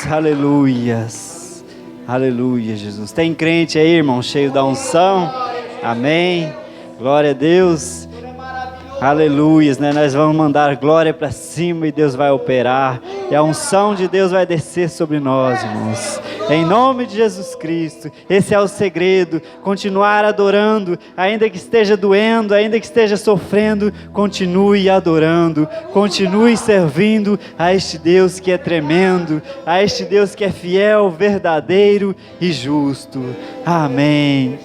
aleluias, aleluia, Jesus. Tem crente aí, irmão, cheio da unção? Amém, glória a Deus, aleluias, né? Nós vamos mandar glória para cima e Deus vai operar, e a unção de Deus vai descer sobre nós, irmãos, em nome de Jesus Cristo. Esse é o segredo, continuar adorando, ainda que esteja doendo, ainda que esteja sofrendo, continue adorando, continue servindo a este Deus que é tremendo, a este Deus que é fiel, verdadeiro e justo. Amém,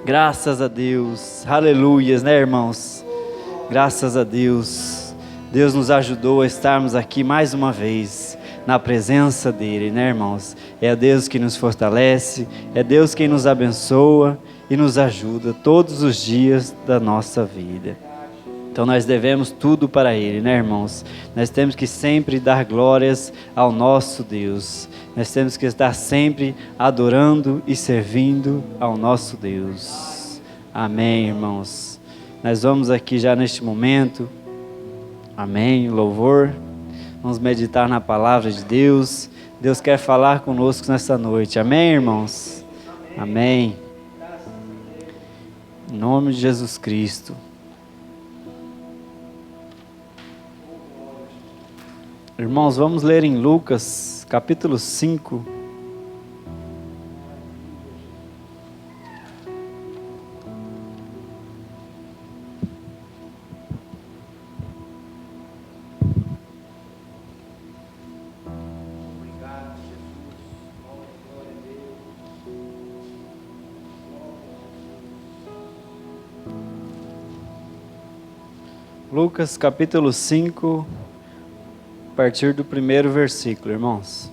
graças a Deus, aleluias, né, irmãos? Graças a Deus, Deus nos ajudou a estarmos aqui mais uma vez, na presença dEle, né, irmãos? É Deus que nos fortalece, é Deus quem nos abençoa e nos ajuda todos os dias da nossa vida. Então nós devemos tudo para Ele, né, irmãos? Nós temos que sempre dar glórias ao nosso Deus, nós temos que estar sempre adorando e servindo ao nosso Deus. Amém, irmãos? Nós vamos aqui já neste momento, amém, louvor, vamos meditar na palavra de Deus. Deus quer falar conosco nessa noite, amém, irmãos? Amém. Em nome de Jesus Cristo. Irmãos, vamos ler em Lucas, capítulo 5. Lucas capítulo 5, a partir do primeiro versículo, irmãos.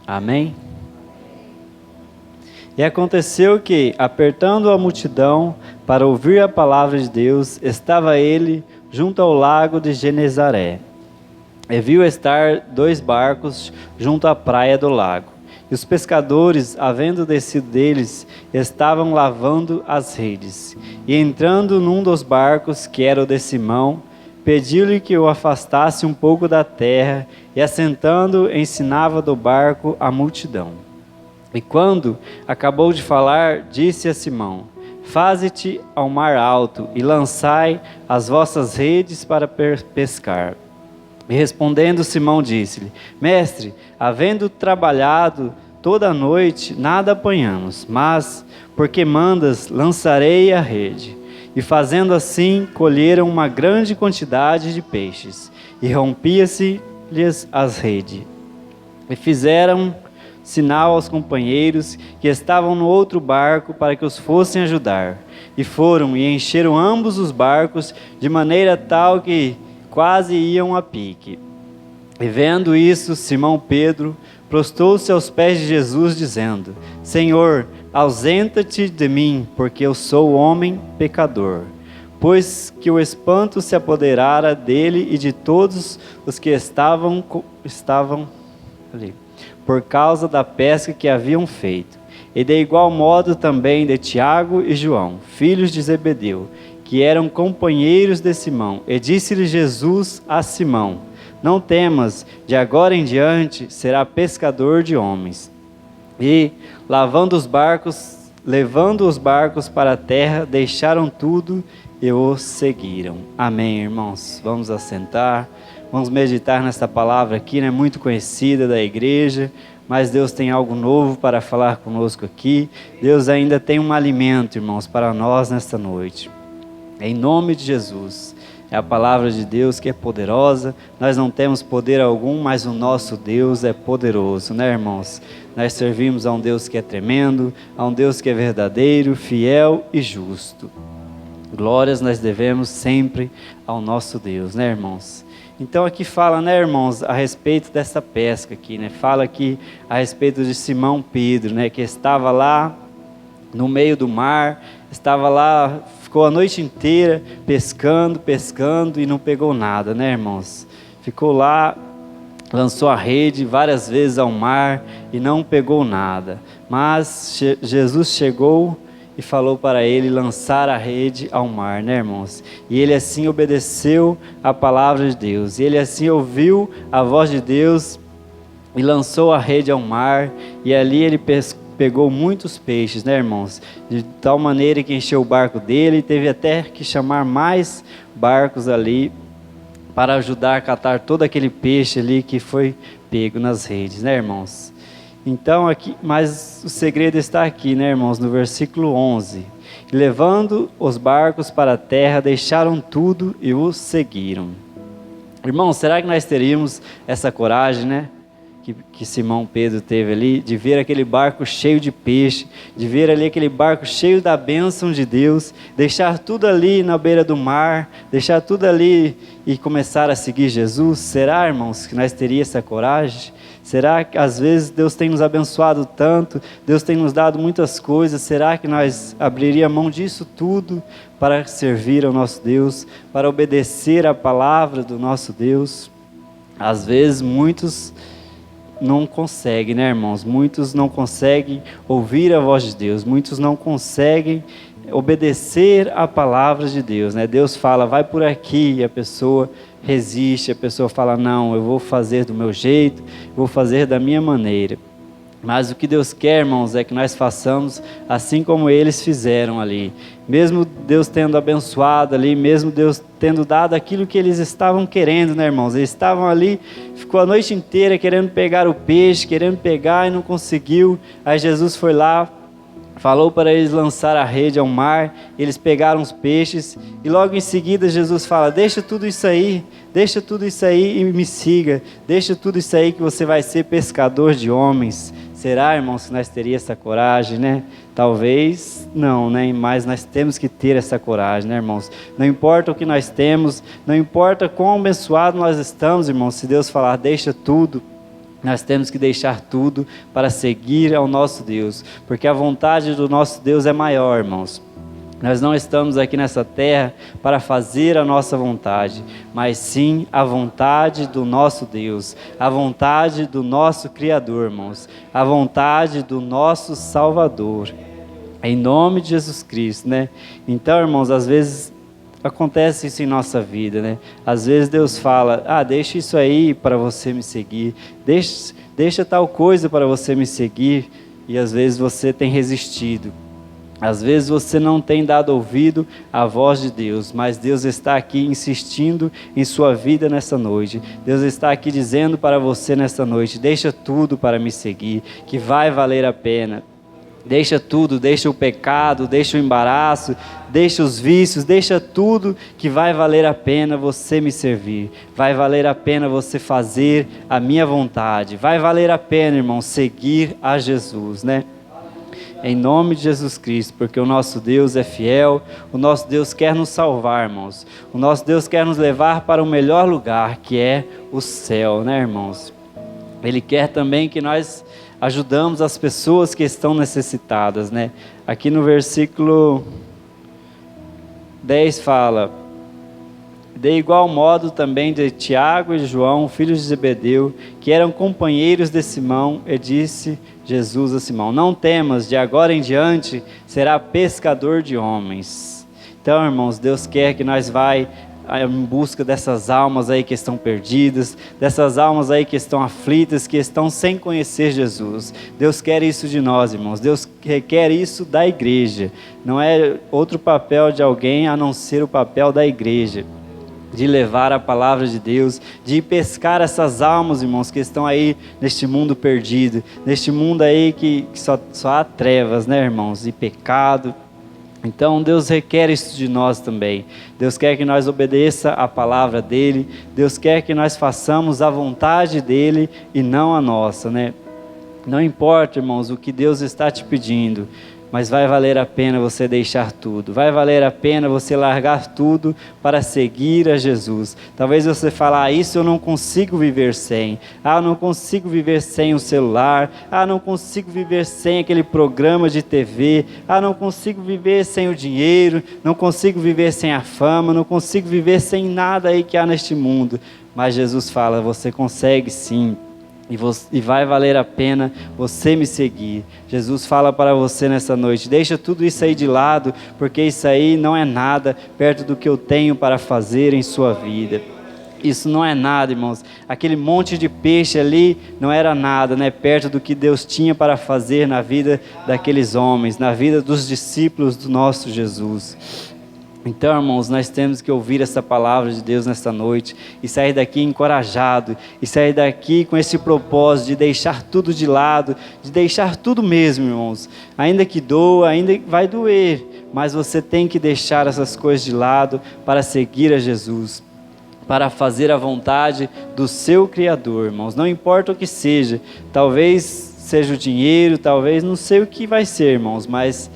Amém? E aconteceu que, apertando a multidão para ouvir a palavra de Deus, estava ele junto ao lago de Genezaré. E viu estar 2 barcos junto à praia do lago. E os pescadores, havendo descido deles, estavam lavando as redes. E entrando num dos barcos, que era o de Simão, pediu-lhe que o afastasse um pouco da terra, e assentando, ensinava do barco a multidão. E quando acabou de falar, disse a Simão: Faze-te ao mar alto, e lançai as vossas redes para pescar. E respondendo Simão disse-lhe: Mestre, havendo trabalhado toda a noite, nada apanhamos, mas, porque mandas, lançarei a rede. E fazendo assim, colheram uma grande quantidade de peixes, e rompia-se-lhes as redes. E fizeram sinal aos companheiros que estavam no outro barco para que os fossem ajudar. E foram e encheram ambos os barcos, de maneira tal que quase iam a pique. E vendo isso, Simão Pedro prostrou-se aos pés de Jesus, dizendo: Senhor, ausenta-te de mim, porque eu sou homem pecador. Pois que o espanto se apoderara dele e de todos os que estavam ali, por causa da pesca que haviam feito. E de igual modo também de Tiago e João, filhos de Zebedeu, que eram companheiros de Simão. E disse-lhe Jesus a Simão: Não temas, de agora em diante será pescador de homens. E, levando os barcos para a terra, deixaram tudo e os seguiram. Amém, irmãos? Vamos assentar, vamos meditar nesta palavra aqui, né? Muito conhecida da igreja, mas Deus tem algo novo para falar conosco aqui. Deus ainda tem um alimento, irmãos, para nós nesta noite. Em nome de Jesus. É a palavra de Deus que é poderosa. Nós não temos poder algum, mas o nosso Deus é poderoso, né, irmãos? Nós servimos a um Deus que é tremendo, a um Deus que é verdadeiro, fiel e justo. Glórias nós devemos sempre ao nosso Deus, né, irmãos? Então aqui fala, né, irmãos, a respeito dessa pesca aqui, né? Fala aqui a respeito de Simão Pedro, né, que estava lá no meio do mar, estava lá, ficou a noite inteira pescando e não pegou nada, né, irmãos? Ficou lá, lançou a rede várias vezes ao mar e não pegou nada. Mas Jesus chegou e falou para ele lançar a rede ao mar, né, irmãos? E ele assim obedeceu a palavra de Deus, e ele assim ouviu a voz de Deus e lançou a rede ao mar, e ali ele pegou muitos peixes, né, irmãos? De tal maneira que encheu o barco dele, e teve até que chamar mais barcos ali para ajudar a catar todo aquele peixe ali que foi pego nas redes, né, irmãos? Então aqui, mas o segredo está aqui, né, irmãos, no versículo 11. Levando os barcos para a terra, deixaram tudo e os seguiram. Irmãos, será que nós teríamos essa coragem, né? Que Simão Pedro teve ali, de ver aquele barco cheio de peixe, de ver ali aquele barco cheio da bênção de Deus, deixar tudo ali na beira do mar, deixar tudo ali e começar a seguir Jesus? Será, irmãos, que nós teríamos essa coragem? Será que às vezes Deus tem nos abençoado tanto, Deus tem nos dado muitas coisas, será que nós abriríamos mão disso tudo para servir ao nosso Deus, para obedecer a palavra do nosso Deus? Às vezes muitos não conseguem, né, irmãos? Muitos não conseguem ouvir a voz de Deus, muitos não conseguem obedecer a palavra de Deus, né? Deus fala, vai por aqui, e a pessoa resiste, a pessoa fala, não, eu vou fazer do meu jeito, vou fazer da minha maneira. Mas o que Deus quer, irmãos, é que nós façamos assim como eles fizeram ali. Mesmo Deus tendo abençoado ali, mesmo Deus tendo dado aquilo que eles estavam querendo, né, irmãos? Eles estavam ali, ficou a noite inteira querendo pegar o peixe, querendo pegar e não conseguiu. Aí Jesus foi lá, falou para eles lançar a rede ao mar, eles pegaram os peixes e logo em seguida Jesus fala, deixa tudo isso aí e me siga, deixa tudo isso aí que você vai ser pescador de homens. Será, irmãos, que nós teríamos essa coragem, né? Talvez não, né? Mas nós temos que ter essa coragem, né, irmãos? Não importa o que nós temos, não importa quão abençoado nós estamos, irmãos, se Deus falar, deixa tudo, nós temos que deixar tudo para seguir ao nosso Deus, porque a vontade do nosso Deus é maior, irmãos. Nós não estamos aqui nessa terra para fazer a nossa vontade, mas sim a vontade do nosso Deus, a vontade do nosso Criador, irmãos, a vontade do nosso Salvador, em nome de Jesus Cristo, né? Então, irmãos, às vezes acontece isso em nossa vida, né? Às vezes Deus fala, deixa isso aí para você me seguir, deixa tal coisa para você me seguir, e às vezes você tem resistido. Às vezes você não tem dado ouvido à voz de Deus, mas Deus está aqui insistindo em sua vida nessa noite. Deus está aqui dizendo para você nessa noite, deixa tudo para me seguir, que vai valer a pena. Deixa tudo, deixa o pecado, deixa o embaraço, deixa os vícios, deixa tudo que vai valer a pena você me servir. Vai valer a pena você fazer a minha vontade. Vai valer a pena, irmão, seguir a Jesus, né? Em nome de Jesus Cristo, porque o nosso Deus é fiel, o nosso Deus quer nos salvar, irmãos. O nosso Deus quer nos levar para o melhor lugar, que é o céu, né, irmãos? Ele quer também que nós ajudamos as pessoas que estão necessitadas, né? Aqui no versículo 10 fala, de igual modo também de Tiago e João, filhos de Zebedeu, que eram companheiros de Simão, e disse Jesus a Simão, não temas, de agora em diante será pescador de homens. Então, irmãos, Deus quer que nós vá em busca dessas almas aí que estão perdidas, dessas almas aí que estão aflitas, que estão sem conhecer Jesus. Deus quer isso de nós, irmãos. Deus requer isso da igreja. Não é outro papel de alguém a não ser o papel da igreja, de levar a palavra de Deus, de ir pescar essas almas, irmãos, que estão aí neste mundo perdido, neste mundo aí que só há trevas, né, irmãos, e pecado. Então Deus requer isso de nós também. Deus quer que nós obedeça a palavra dEle, Deus quer que nós façamos a vontade dEle e não a nossa, né? Não importa, irmãos, o que Deus está te pedindo, mas vai valer a pena você deixar tudo, vai valer a pena você largar tudo para seguir a Jesus. Talvez você fale, isso eu não consigo viver sem, eu não consigo viver sem o celular, não consigo viver sem aquele programa de TV, não consigo viver sem o dinheiro, não consigo viver sem a fama, não consigo viver sem nada aí que há neste mundo. Mas Jesus fala, você consegue sim. e vai valer a pena você me seguir. Jesus fala para você nessa noite: deixa tudo isso aí de lado, porque isso aí não é nada perto do que eu tenho para fazer em sua vida. Isso não é nada, irmãos. Aquele monte de peixe ali não era nada, né? Perto do que Deus tinha para fazer na vida daqueles homens, na vida dos discípulos do nosso Jesus. Então, irmãos, nós temos que ouvir essa palavra de Deus nesta noite e sair daqui encorajado, e sair daqui com esse propósito de deixar tudo de lado, de deixar tudo mesmo, irmãos. Ainda que doa, ainda vai doer, mas você tem que deixar essas coisas de lado para seguir a Jesus, para fazer a vontade do seu Criador, irmãos. Não importa o que seja, talvez seja o dinheiro, talvez não sei o que vai ser, irmãos, mas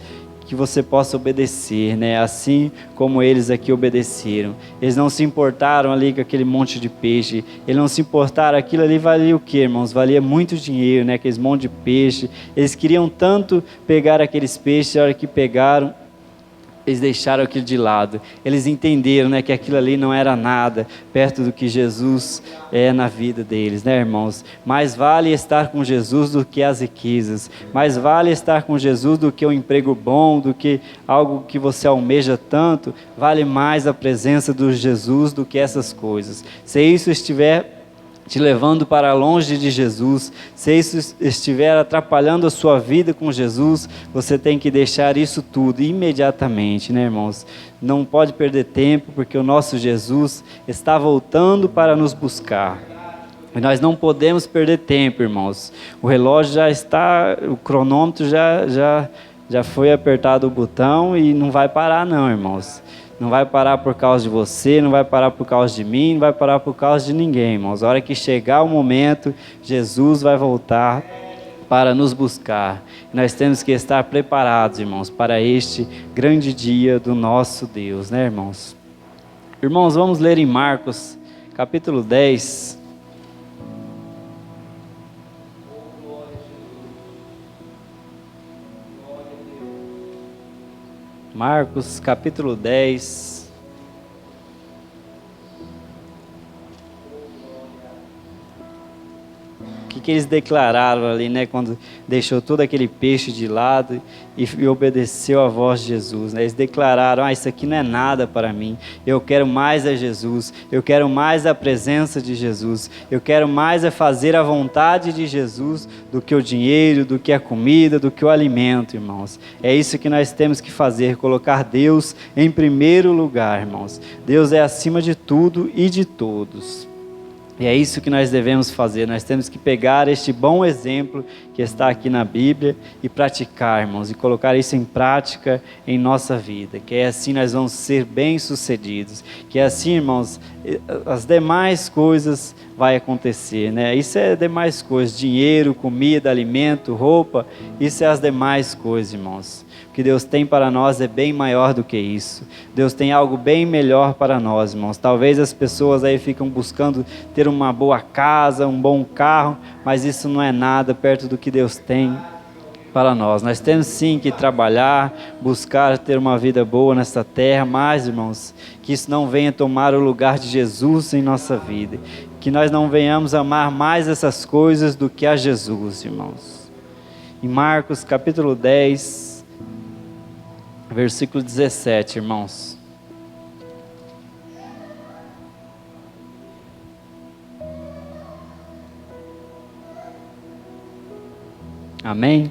que você possa obedecer, né? Assim como eles aqui obedeceram. Eles não se importaram ali com aquele monte de peixe, eles não se importaram, aquilo ali valia o quê, irmãos? Valia muito dinheiro, né? Aqueles monte de peixe, eles queriam tanto pegar aqueles peixes, a hora que pegaram, eles deixaram aquilo de lado. Eles entenderam, né, que aquilo ali não era nada perto do que Jesus é na vida deles, né, irmãos? Mais vale estar com Jesus do que as riquezas. Mais vale estar com Jesus do que um emprego bom, do que algo que você almeja tanto. Vale mais a presença do Jesus do que essas coisas. Se isso estiver te levando para longe de Jesus, se isso estiver atrapalhando a sua vida com Jesus, você tem que deixar isso tudo imediatamente, né, irmãos? Não pode perder tempo, porque o nosso Jesus está voltando para nos buscar. E nós não podemos perder tempo, irmãos. O relógio já está, o cronômetro já foi apertado o botão e não vai parar não, irmãos. Não vai parar por causa de você, não vai parar por causa de mim, não vai parar por causa de ninguém, irmãos. A hora que chegar o momento, Jesus vai voltar para nos buscar. Nós temos que estar preparados, irmãos, para este grande dia do nosso Deus, né, irmãos? Irmãos, vamos ler em Marcos, capítulo 10. Marcos, capítulo 10. O que eles declararam ali, né, quando deixou todo aquele peixe de lado e obedeceu à voz de Jesus, né? Eles declararam: isso aqui não é nada para mim, eu quero mais a Jesus, eu quero mais a presença de Jesus, eu quero mais fazer a vontade de Jesus do que o dinheiro, do que a comida, do que o alimento, irmãos. É isso que nós temos que fazer, colocar Deus em primeiro lugar, irmãos. Deus é acima de tudo e de todos. E é isso que nós devemos fazer. Nós temos que pegar este bom exemplo que está aqui na Bíblia e praticar, irmãos, e colocar isso em prática em nossa vida, que é assim nós vamos ser bem-sucedidos, que é assim, irmãos, as demais coisas vai acontecer, né? Isso é demais coisas, dinheiro, comida, alimento, roupa, isso é as demais coisas, irmãos. O que Deus tem para nós é bem maior do que isso. Deus tem algo bem melhor para nós, irmãos. Talvez as pessoas aí ficam buscando ter uma boa casa, um bom carro, mas isso não é nada perto do que Deus tem para nós. Nós temos sim que trabalhar, buscar ter uma vida boa nesta terra, mas, irmãos, que isso não venha tomar o lugar de Jesus em nossa vida. Que nós não venhamos amar mais essas coisas do que a Jesus, irmãos. Em Marcos capítulo 10, versículo 17, irmãos. Amém?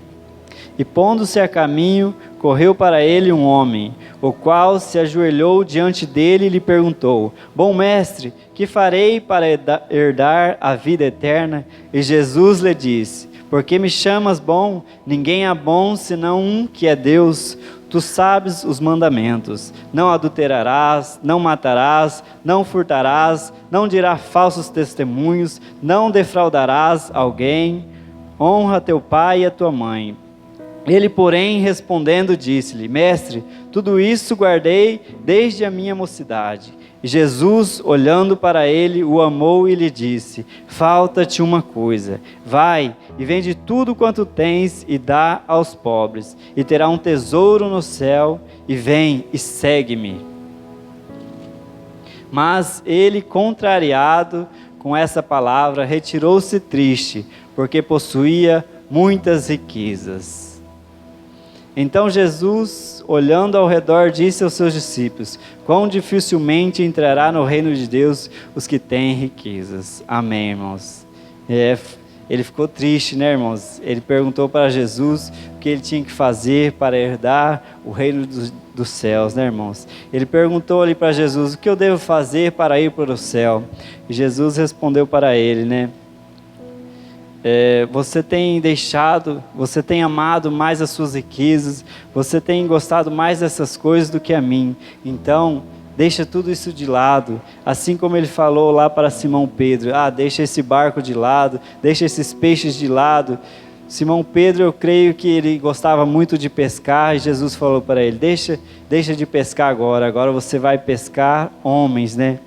E pondo-se a caminho, correu para ele um homem, o qual se ajoelhou diante dele e lhe perguntou: Bom mestre, que farei para herdar a vida eterna? E Jesus lhe disse: Por que me chamas bom? Ninguém é bom senão um, que é Deus. Tu sabes os mandamentos: não adulterarás, não matarás, não furtarás, não dirás falsos testemunhos, não defraudarás alguém, honra teu pai e a tua mãe. Ele, porém, respondendo, disse-lhe: Mestre, tudo isso guardei desde a minha mocidade. E Jesus, olhando para ele, o amou e lhe disse: Falta-te uma coisa. Vai e vende tudo quanto tens e dá aos pobres, e terá um tesouro no céu, e vem e segue-me. Mas ele, contrariado com essa palavra, retirou-se triste, porque possuía muitas riquezas. Então Jesus, olhando ao redor, disse aos seus discípulos: quão dificilmente entrará no reino de Deus os que têm riquezas. Amém, irmãos. Ele ficou triste, né, irmãos? Ele perguntou para Jesus o que ele tinha que fazer para herdar o reino dos céus, né, irmãos? Ele perguntou ali para Jesus: o que eu devo fazer para ir para o céu? E Jesus respondeu para ele, né? Você tem amado mais as suas riquezas, você tem gostado mais dessas coisas do que a mim. Então, deixa tudo isso de lado, assim como ele falou lá para Simão Pedro: deixa esse barco de lado, deixa esses peixes de lado. Simão Pedro, eu creio que ele gostava muito de pescar, e Jesus falou para ele: deixa de pescar agora você vai pescar homens, né?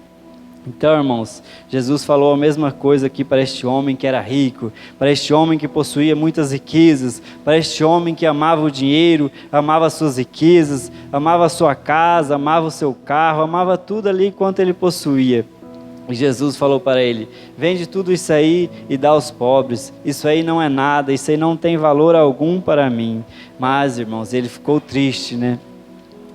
Então, irmãos, Jesus falou a mesma coisa aqui para este homem que era rico, para este homem que possuía muitas riquezas, para este homem que amava o dinheiro, amava as suas riquezas, amava a sua casa, amava o seu carro, amava tudo ali quanto ele possuía. E Jesus falou para ele: vende tudo isso aí e dá aos pobres, isso aí não é nada, isso aí não tem valor algum para mim. Mas, irmãos, ele ficou triste, né?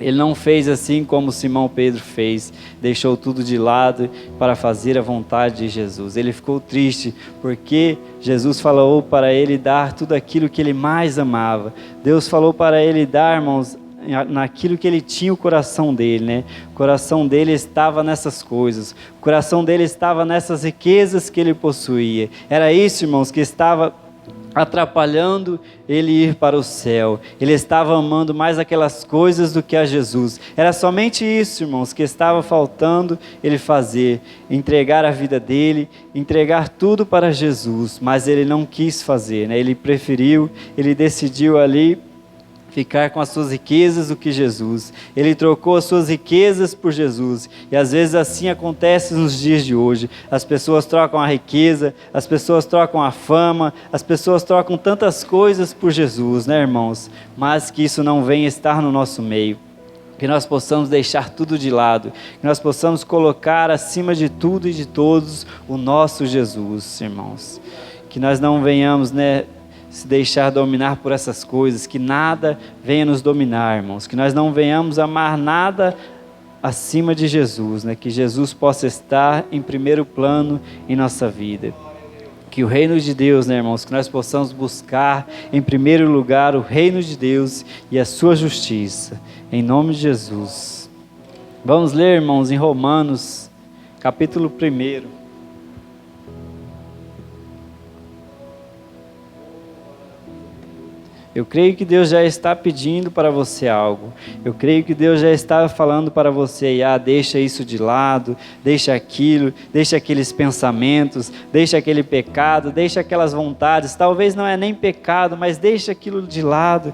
Ele não fez assim como Simão Pedro fez, deixou tudo de lado para fazer a vontade de Jesus. Ele ficou triste porque Jesus falou para ele dar tudo aquilo que ele mais amava. Deus falou para ele dar, irmãos, naquilo que ele tinha o coração dele, né? O coração dele estava nessas coisas, o coração dele estava nessas riquezas que ele possuía. Era isso, irmãos, que estava atrapalhando ele ir para o céu. Ele estava amando mais aquelas coisas do que a Jesus. Era somente isso, irmãos, que estava faltando ele fazer: entregar a vida dele, entregar tudo para Jesus. Mas ele não quis fazer, né? Ele decidiu ali ficar com as suas riquezas do que Jesus. Ele trocou as suas riquezas por Jesus. E às vezes assim acontece nos dias de hoje. As pessoas trocam a riqueza, as pessoas trocam a fama, as pessoas trocam tantas coisas por Jesus, né, irmãos? Mas que isso não venha estar no nosso meio. Que nós possamos deixar tudo de lado, que nós possamos colocar acima de tudo e de todos o nosso Jesus, irmãos. Que nós não venhamos, né, se deixar dominar por essas coisas, que nada venha nos dominar, irmãos, que nós não venhamos amar nada acima de Jesus, né? Que Jesus possa estar em primeiro plano em nossa vida. Que o reino de Deus, né, irmãos, que nós possamos buscar em primeiro lugar o reino de Deus e a sua justiça, em nome de Jesus. Vamos ler, irmãos, em Romanos, capítulo 1. Eu creio que Deus já está pedindo para você algo. Eu creio que Deus já está falando para você: deixa isso de lado, deixa aquilo, deixa aqueles pensamentos, deixa aquele pecado, deixa aquelas vontades. Talvez não é nem pecado, mas deixa aquilo de lado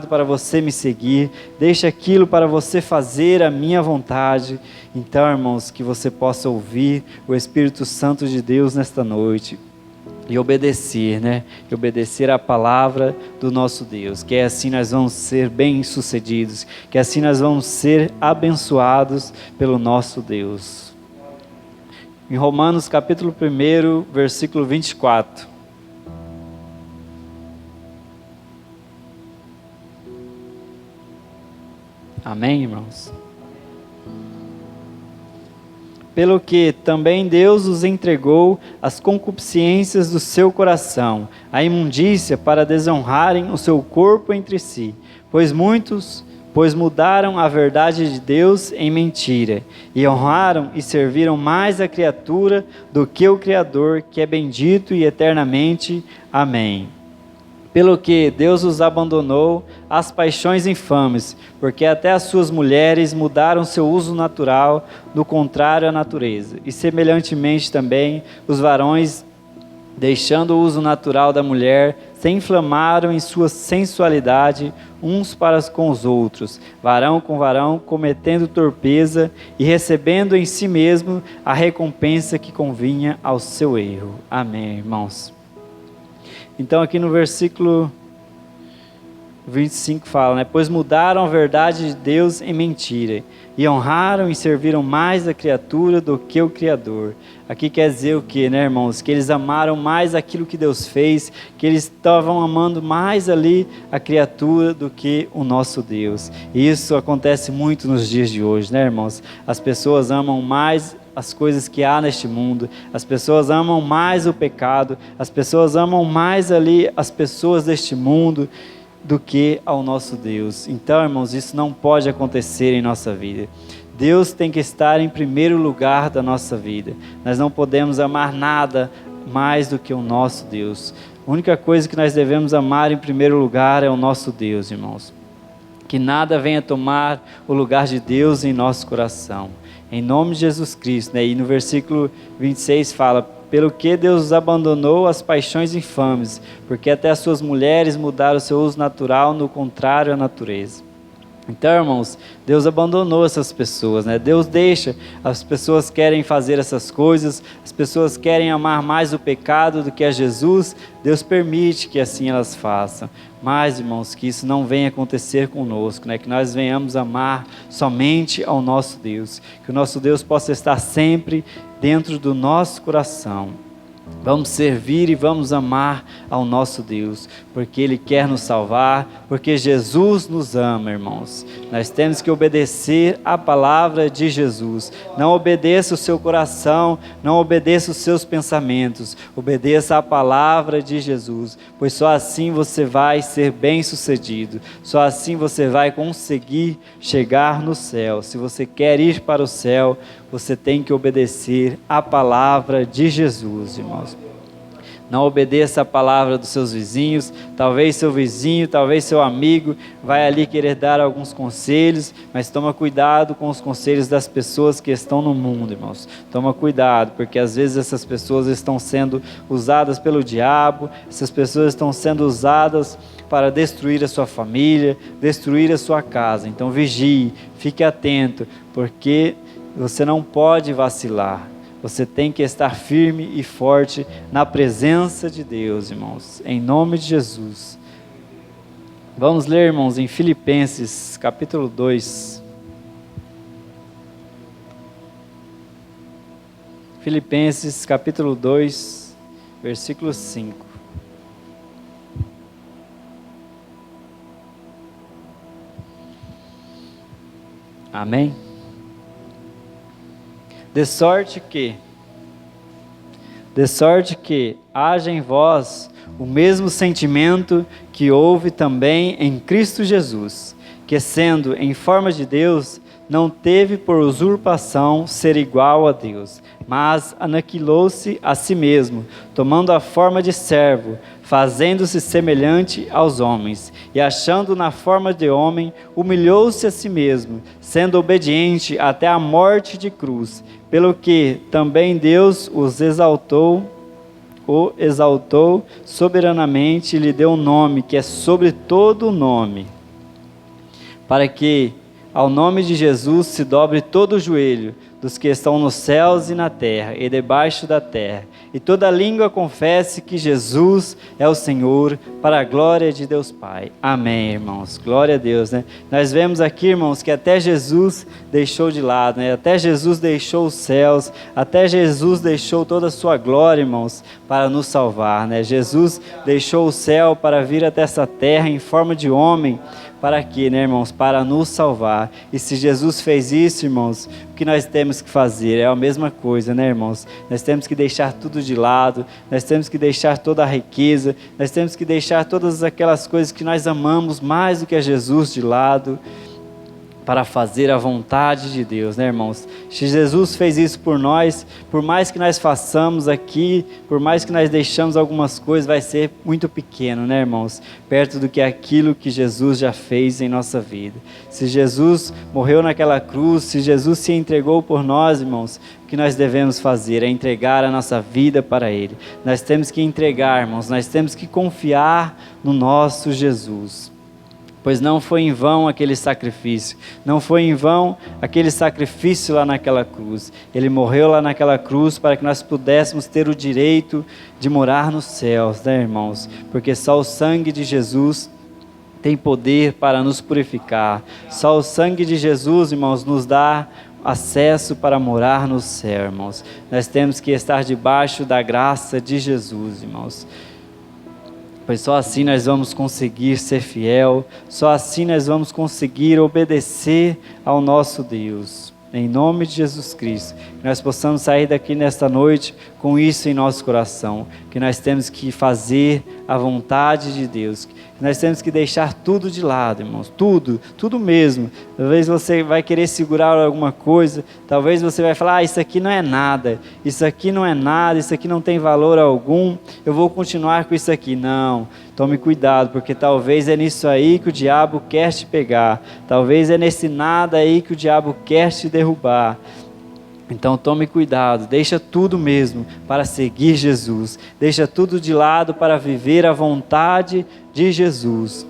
para você me seguir, deixa aquilo para você fazer a minha vontade. Então, irmãos, que você possa ouvir o Espírito Santo de Deus nesta noite. E obedecer, né? E obedecer a palavra do nosso Deus. Que assim nós vamos ser bem-sucedidos. Que assim nós vamos ser abençoados pelo nosso Deus. Em Romanos capítulo 1, versículo 24. Amém, irmãos? Pelo que também Deus os entregou às concupiscências do seu coração, à imundícia, para desonrarem o seu corpo entre si. Pois mudaram a verdade de Deus em mentira, e honraram e serviram mais a criatura do que o Criador, que é bendito e eternamente. Amém. Pelo que Deus os abandonou às paixões infames, porque até as suas mulheres mudaram seu uso natural, do contrário à natureza. E semelhantemente também os varões, deixando o uso natural da mulher, se inflamaram em sua sensualidade uns para com os outros, varão com varão, cometendo torpeza e recebendo em si mesmo a recompensa que convinha ao seu erro. Amém, irmãos. Então aqui no versículo 25 fala, né? Pois mudaram a verdade de Deus em mentira, e honraram e serviram mais a criatura do que o Criador. Aqui quer dizer o que, né, irmãos? Que eles amaram mais aquilo que Deus fez, que eles estavam amando mais ali a criatura do que o nosso Deus. E isso acontece muito nos dias de hoje, né, irmãos? As pessoas amam mais as coisas que há neste mundo, as pessoas amam mais o pecado, as pessoas amam mais ali as pessoas deste mundo do que ao nosso Deus. Então, irmãos, isso não pode acontecer em nossa vida. Deus tem que estar em primeiro lugar da nossa vida. Nós não podemos amar nada mais do que o nosso Deus. A única coisa que nós devemos amar em primeiro lugar é o nosso Deus, irmãos. Que nada venha tomar o lugar de Deus em nosso coração. Em nome de Jesus Cristo, né? E no versículo 26 fala: pelo que Deus os abandonou às paixões infames, porque até as suas mulheres mudaram o seu uso natural, no contrário à natureza. Então, irmãos, Deus abandonou essas pessoas, né? Deus deixa, as pessoas querem fazer essas coisas, as pessoas querem amar mais o pecado do que a Jesus, Deus permite que assim elas façam. Mas, irmãos, que isso não venha acontecer conosco, né? Que nós venhamos amar somente ao nosso Deus, que o nosso Deus possa estar sempre dentro do nosso coração. Vamos servir e vamos amar ao nosso Deus, porque Ele quer nos salvar, porque Jesus nos ama, irmãos. Nós temos que obedecer à palavra de Jesus. Não obedeça o seu coração, não obedeça os seus pensamentos, obedeça à palavra de Jesus, pois só assim você vai ser bem-sucedido, só assim você vai conseguir chegar no céu. Se você quer ir para o céu, você tem que obedecer à palavra de Jesus, irmãos. Não obedeça a palavra dos seus vizinhos. Talvez seu vizinho, talvez seu amigo vai ali querer dar alguns conselhos, mas toma cuidado com os conselhos das pessoas que estão no mundo, irmãos. Toma cuidado, porque às vezes essas pessoas estão sendo usadas pelo diabo, essas pessoas estão sendo usadas para destruir a sua família, destruir a sua casa. Então vigie, fique atento, porque você não pode vacilar. Você tem que estar firme e forte na presença de Deus, irmãos, em nome de Jesus. Vamos ler, irmãos, em Filipenses, capítulo 2. Filipenses, capítulo 2, versículo 5. Amém? De sorte que haja em vós o mesmo sentimento que houve também em Cristo Jesus, que sendo em forma de Deus, não teve por usurpação ser igual a Deus, mas aniquilou-se a si mesmo, tomando a forma de servo, fazendo-se semelhante aos homens, e achando na forma de homem, humilhou-se a si mesmo, sendo obediente até a morte de cruz, pelo que também Deus o exaltou soberanamente e lhe deu um nome que é sobre todo o nome, para que ao nome de Jesus se dobre todo o joelho dos que estão nos céus e na terra e debaixo da terra, e toda língua confesse que Jesus é o Senhor, para a glória de Deus Pai. Amém, irmãos. Glória a Deus, né? Nós vemos aqui, irmãos, que até Jesus deixou de lado, né? Até Jesus deixou os céus, até Jesus deixou toda a sua glória, irmãos, para nos salvar, né? Jesus deixou o céu para vir até essa terra em forma de homem. Para quê, né, irmãos? Para nos salvar. E se Jesus fez isso, irmãos, o que nós temos que fazer? É a mesma coisa, né, irmãos? Nós temos que deixar tudo de lado, nós temos que deixar toda a riqueza, nós temos que deixar todas aquelas coisas que nós amamos mais do que a Jesus de lado, para fazer a vontade de Deus, né, irmãos? Se Jesus fez isso por nós, por mais que nós façamos aqui, por mais que nós deixamos algumas coisas, vai ser muito pequeno, né, irmãos? Perto do que aquilo que Jesus já fez em nossa vida. Se Jesus morreu naquela cruz, se Jesus se entregou por nós, irmãos, o que nós devemos fazer é entregar a nossa vida para Ele. Nós temos que entregar, irmãos, nós temos que confiar no nosso Jesus. Pois não foi em vão aquele sacrifício, não foi em vão aquele sacrifício lá naquela cruz. Ele morreu lá naquela cruz para que nós pudéssemos ter o direito de morar nos céus, né, irmãos? Porque só o sangue de Jesus tem poder para nos purificar. Só o sangue de Jesus, irmãos, nos dá acesso para morar no céu, irmãos. Nós temos que estar debaixo da graça de Jesus, irmãos. Pois só assim nós vamos conseguir ser fiel, só assim nós vamos conseguir obedecer ao nosso Deus. Em nome de Jesus Cristo, que nós possamos sair daqui nesta noite com isso em nosso coração, que nós temos que fazer a vontade de Deus, que nós temos que deixar tudo de lado, irmãos, tudo mesmo. Talvez você vai querer segurar alguma coisa, talvez você vai falar, isso aqui não é nada, isso aqui não é nada, isso aqui não tem valor algum, eu vou continuar com isso aqui. Não, tome cuidado, porque talvez é nisso aí que o diabo quer te pegar, talvez é nesse nada aí que o diabo quer te derrubar. Então tome cuidado, deixa tudo mesmo para seguir Jesus, deixa tudo de lado para viver a vontade de Jesus.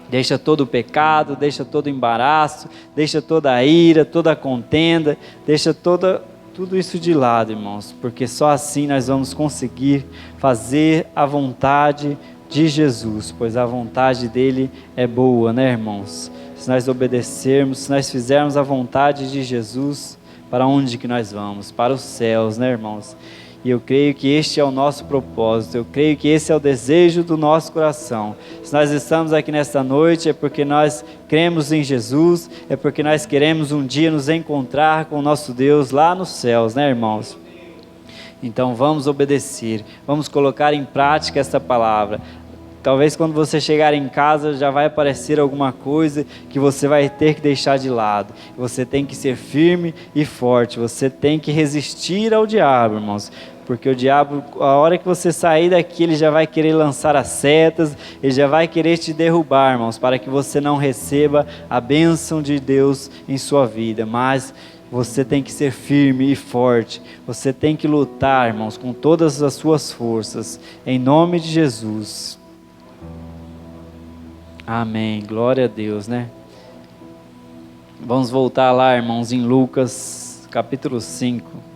Deixa todo o pecado, deixa todo o embaraço, deixa toda a ira, toda a contenda, deixa tudo isso de lado, irmãos, porque só assim nós vamos conseguir fazer a vontade de Jesus, pois a vontade dele é boa, né, irmãos? Se nós obedecermos, se nós fizermos a vontade de Jesus, para onde que nós vamos? Para os céus, né, irmãos? E eu creio que este é o nosso propósito, eu creio que esse é o desejo do nosso coração. Se nós estamos aqui nesta noite, é porque nós cremos em Jesus, é porque nós queremos um dia nos encontrar com o nosso Deus lá nos céus, né, irmãos? Então vamos obedecer, vamos colocar em prática esta palavra. Talvez quando você chegar em casa já vai aparecer alguma coisa que você vai ter que deixar de lado. Você tem que ser firme e forte, você tem que resistir ao diabo, irmãos. Porque o diabo, a hora que você sair daqui, ele já vai querer lançar as setas, ele já vai querer te derrubar, irmãos, para que você não receba a bênção de Deus em sua vida. Mas você tem que ser firme e forte, você tem que lutar, irmãos, com todas as suas forças, em nome de Jesus. Amém, glória a Deus, né? Vamos voltar lá, irmãos, em Lucas, capítulo 5.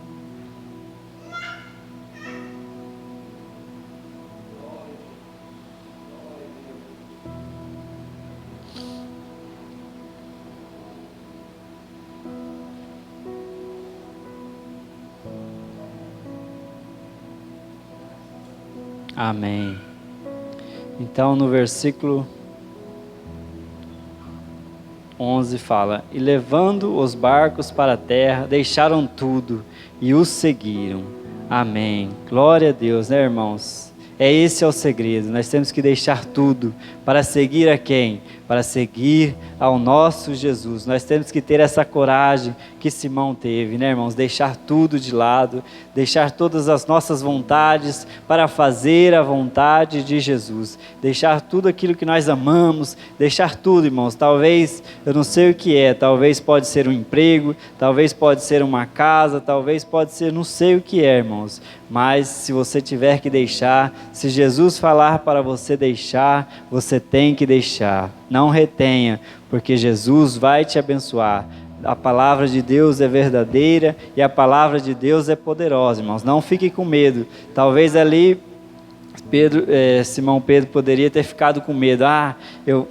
Amém. Então, no versículo 11 fala: e levando os barcos para a terra, deixaram tudo e os seguiram. Amém. Glória a Deus, né, irmãos? Esse é o segredo, nós temos que deixar tudo para seguir a quem? Para seguir ao nosso Jesus. Nós temos que ter essa coragem que Simão teve, né, irmãos? Deixar tudo de lado, deixar todas as nossas vontades para fazer a vontade de Jesus. Deixar tudo aquilo que nós amamos, deixar tudo, irmãos. Talvez, eu não sei o que é, talvez pode ser um emprego, talvez pode ser uma casa, talvez pode ser, não sei o que é, irmãos. Mas se você tiver que deixar, se Jesus falar para você deixar, você tem que deixar. Não retenha, porque Jesus vai te abençoar. A palavra de Deus é verdadeira e a palavra de Deus é poderosa, irmãos. Não fique com medo. Talvez ali Simão Pedro poderia ter ficado com medo. Eu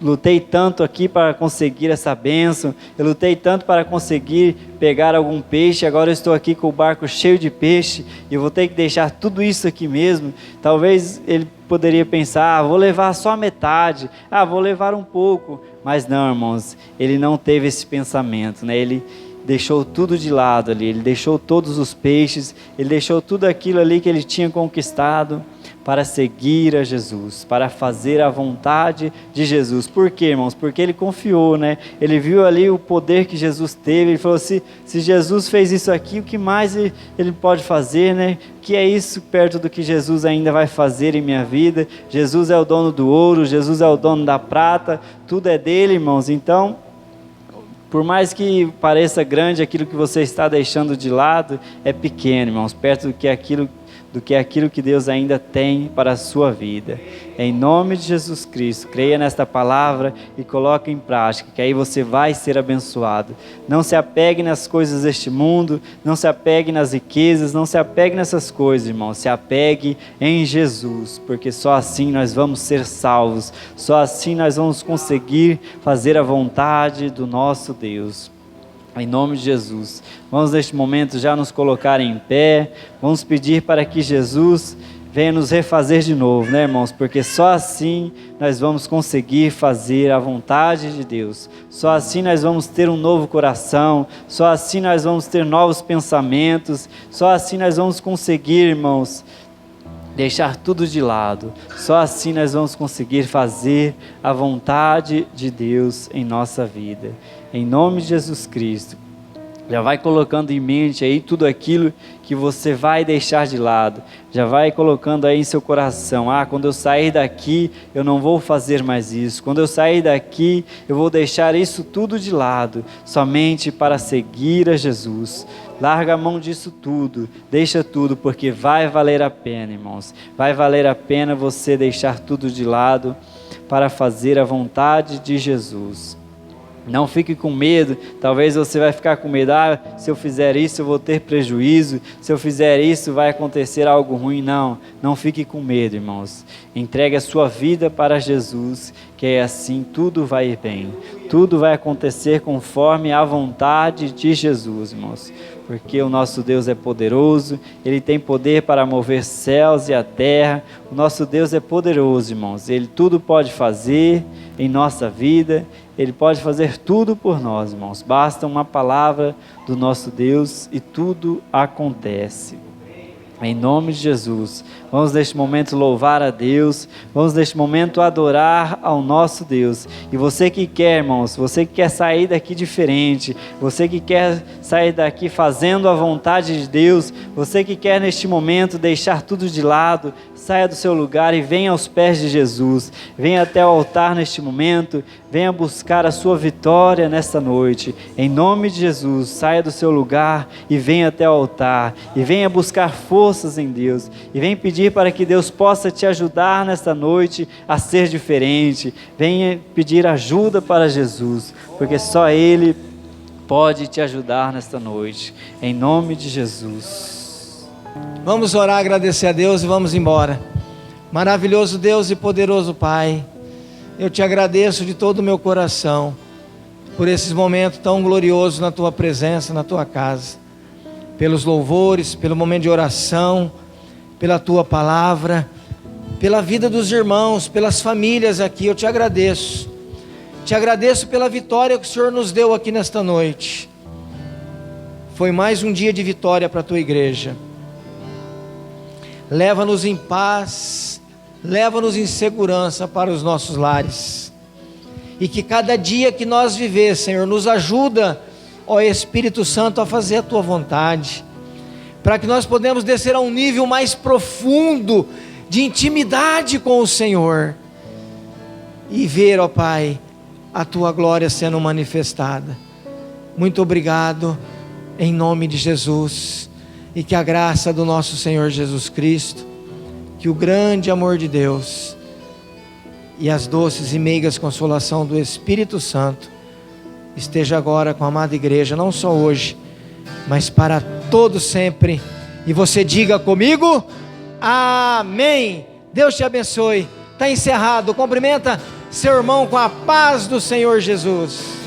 lutei tanto aqui para conseguir essa bênção, eu lutei tanto para conseguir pegar algum peixe, agora eu estou aqui com o barco cheio de peixe e eu vou ter que deixar tudo isso aqui mesmo. Talvez ele poderia pensar, vou levar só a metade, vou levar um pouco, mas não, irmãos, ele não teve esse pensamento, né? Ele deixou tudo de lado ali, ele deixou todos os peixes, ele deixou tudo aquilo ali que ele tinha conquistado para seguir a Jesus, para fazer a vontade de Jesus. Por quê, irmãos? Porque ele confiou, né? Ele viu ali o poder que Jesus teve, ele falou assim, se Jesus fez isso aqui, o que mais ele pode fazer, né? Que é isso perto do que Jesus ainda vai fazer em minha vida? Jesus é o dono do ouro, Jesus é o dono da prata, tudo é dele, irmãos. Então, por mais que pareça grande aquilo que você está deixando de lado, é pequeno, irmãos, perto do que aquilo do que aquilo que Deus ainda tem para a sua vida. Em nome de Jesus Cristo, creia nesta palavra e coloque em prática, que aí você vai ser abençoado. Não se apegue nas coisas deste mundo, não se apegue nas riquezas, não se apegue nessas coisas, irmão. Se apegue em Jesus, porque só assim nós vamos ser salvos, só assim nós vamos conseguir fazer a vontade do nosso Deus. Em nome de Jesus, vamos neste momento já nos colocar em pé, vamos pedir para que Jesus venha nos refazer de novo, né, irmãos? Porque só assim nós vamos conseguir fazer a vontade de Deus, só assim nós vamos ter um novo coração, só assim nós vamos ter novos pensamentos, só assim nós vamos conseguir, irmãos, deixar tudo de lado. Só assim nós vamos conseguir fazer a vontade de Deus em nossa vida. Em nome de Jesus Cristo, já vai colocando em mente aí tudo aquilo que você vai deixar de lado. Já vai colocando aí em seu coração: quando eu sair daqui, eu não vou fazer mais isso. Quando eu sair daqui, eu vou deixar isso tudo de lado, somente para seguir a Jesus. Larga a mão disso tudo, deixa tudo, porque vai valer a pena, irmãos. Vai valer a pena você deixar tudo de lado para fazer a vontade de Jesus. Não fique com medo. Talvez você vai ficar com medo: se eu fizer isso eu vou ter prejuízo, se eu fizer isso vai acontecer algo ruim. Não fique com medo, irmãos. Entregue a sua vida para Jesus, que é assim tudo vai ir bem. Tudo vai acontecer conforme a vontade de Jesus, irmãos. Porque o nosso Deus é poderoso, Ele tem poder para mover céus e a terra. O nosso Deus é poderoso, irmãos. Ele tudo pode fazer em nossa vida, Ele pode fazer tudo por nós, irmãos. Basta uma palavra do nosso Deus e tudo acontece. Em nome de Jesus, vamos neste momento louvar a Deus, vamos neste momento adorar ao nosso Deus. E você que quer, irmãos, você que quer sair daqui diferente, você que quer sair daqui fazendo a vontade de Deus, você que quer neste momento deixar tudo de lado, saia do seu lugar e venha aos pés de Jesus. Venha até o altar neste momento, venha buscar a sua vitória nesta noite. Em nome de Jesus, saia do seu lugar e venha até o altar, e venha buscar forças em Deus, e vem pedir para que Deus possa te ajudar nesta noite a ser diferente. Venha pedir ajuda para Jesus, porque só Ele pode te ajudar nesta noite, em nome de Jesus. Vamos orar, agradecer a Deus e vamos embora. Maravilhoso Deus e poderoso Pai, eu te agradeço de todo o meu coração por esses momentos tão gloriosos na tua presença, na tua casa, pelos louvores, pelo momento de oração, pela tua palavra, pela vida dos irmãos, pelas famílias aqui. Eu te agradeço pela vitória que o Senhor nos deu aqui nesta noite. Foi mais um dia de vitória para a tua igreja. Leva-nos em paz, leva-nos em segurança para os nossos lares, e que cada dia que nós viver, Senhor, nos ajuda, ó Espírito Santo, a fazer a tua vontade, para que nós podemos descer a um nível mais profundo de intimidade com o Senhor, e ver, ó Pai, a tua glória sendo manifestada. Muito obrigado, em nome de Jesus, e que a graça do nosso Senhor Jesus Cristo, que o grande amor de Deus e as doces e meigas consolação do Espírito Santo esteja agora com a amada igreja, não só hoje, mas para todo sempre. E você diga comigo: amém. Deus te abençoe. Está encerrado. Cumprimenta seu irmão com a paz do Senhor Jesus.